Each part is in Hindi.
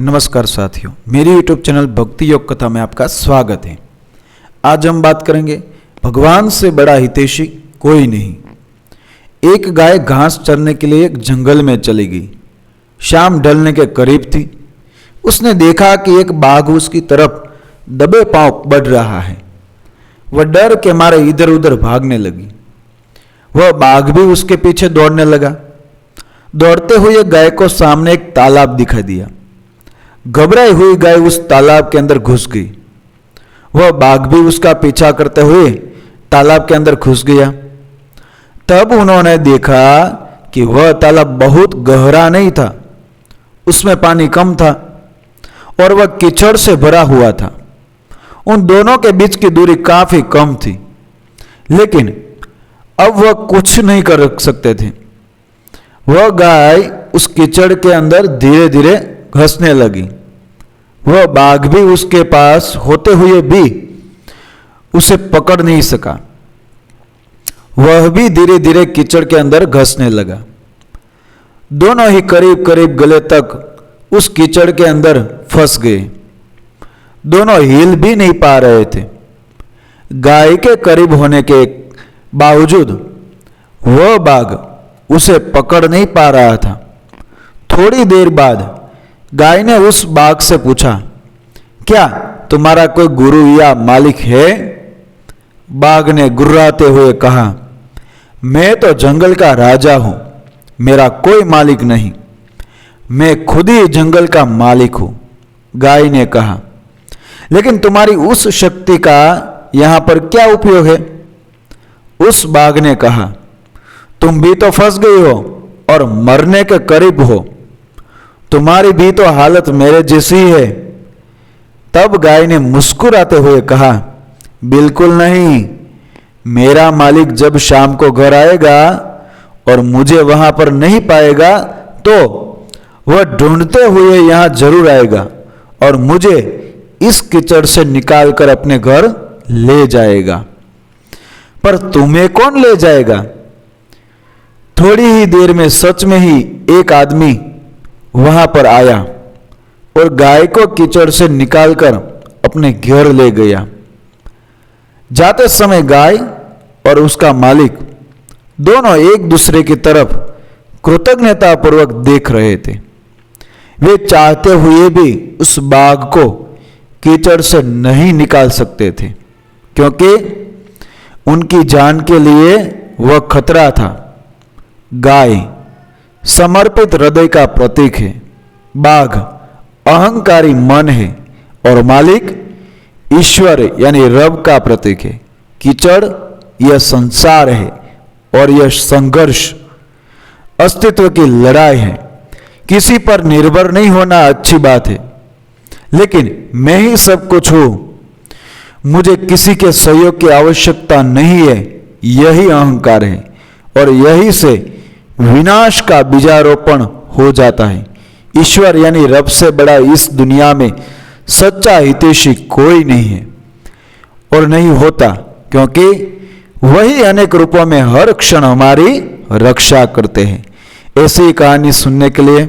नमस्कार साथियों, मेरी YouTube चैनल भक्ति योग कथा में आपका स्वागत है। आज हम बात करेंगे भगवान से बड़ा हितैषी कोई नहीं। एक गाय घास चरने के लिए एक जंगल में चली गई। शाम ढलने के करीब थी। उसने देखा कि एक बाघ उसकी तरफ दबे पांव बढ़ रहा है। वह डर के मारे इधर उधर भागने लगी। वह बाघ भी उसके पीछे दौड़ने लगा। दौड़ते हुए गाय को सामने एक तालाब दिखाई दिया। घबराई हुई गाय उस तालाब के अंदर घुस गई। वह बाघ भी उसका पीछा करते हुए तालाब के अंदर घुस गया। तब उन्होंने देखा कि वह तालाब बहुत गहरा नहीं था, उसमें पानी कम था और वह कीचड़ से भरा हुआ था। उन दोनों के बीच की दूरी काफी कम थी, लेकिन अब वह कुछ नहीं कर सकते थे। वह गाय उस कीचड़ के अंदर धीरे धीरे घसने लगी। वह बाघ भी उसके पास होते हुए भी उसे पकड़ नहीं सका। वह भी धीरे धीरे कीचड़ के अंदर घसने लगा। दोनों ही करीब करीब गले तक उस कीचड़ के अंदर फंस गए। दोनों हिल भी नहीं पा रहे थे। गाय के करीब होने के बावजूद वह बाघ उसे पकड़ नहीं पा रहा था। थोड़ी देर बाद गाय ने उस बाघ से पूछा, क्या तुम्हारा कोई गुरु या मालिक है? बाघ ने गुर्राते हुए कहा, मैं तो जंगल का राजा हूं, मेरा कोई मालिक नहीं, मैं खुद ही जंगल का मालिक हूं। गाय ने कहा, लेकिन तुम्हारी उस शक्ति का यहां पर क्या उपयोग है? उस बाघ ने कहा, तुम भी तो फंस गई हो और मरने के करीब हो, तुम्हारी भी तो हालत मेरे जैसी है। तब गाय ने मुस्कुराते हुए कहा, बिल्कुल नहीं, मेरा मालिक जब शाम को घर आएगा और मुझे वहां पर नहीं पाएगा तो वह ढूंढते हुए यहां जरूर आएगा और मुझे इस कीचड़ से निकालकर अपने घर ले जाएगा। पर तुम्हें कौन ले जाएगा? थोड़ी ही देर में सच में ही एक आदमी वहां पर आया और गाय को कीचड़ से निकालकर अपने घर ले गया। जाते समय गाय और उसका मालिक दोनों एक दूसरे की तरफ कृतज्ञतापूर्वक देख रहे थे। वे चाहते हुए भी उस बाघ को कीचड़ से नहीं निकाल सकते थे, क्योंकि उनकी जान के लिए वह खतरा था। गाय समर्पित हृदय का प्रतीक है, बाघ अहंकारी मन है और मालिक ईश्वर यानी रब का प्रतीक है। कीचड़ यह संसार है और यह संघर्ष अस्तित्व की लड़ाई है। किसी पर निर्भर नहीं होना अच्छी बात है, लेकिन मैं ही सब कुछ हूं, मुझे किसी के सहयोग की आवश्यकता नहीं है, यही अहंकार है और यही से विनाश का बीजारोपण हो जाता है। ईश्वर यानी रब से बड़ा इस दुनिया में सच्चा हितैषी कोई नहीं है और नहीं होता, क्योंकि वही अनेक रूपों में हर क्षण हमारी रक्षा करते हैं। ऐसी कहानी सुनने के लिए,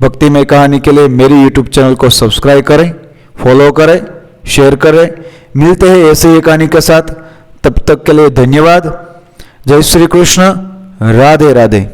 भक्तिमय कहानी के लिए मेरी YouTube चैनल को सब्सक्राइब करें, फॉलो करें, शेयर करें। मिलते हैं ऐसे ही कहानी के साथ। तब तक के लिए धन्यवाद। जय श्री कृष्ण। राधे राधे।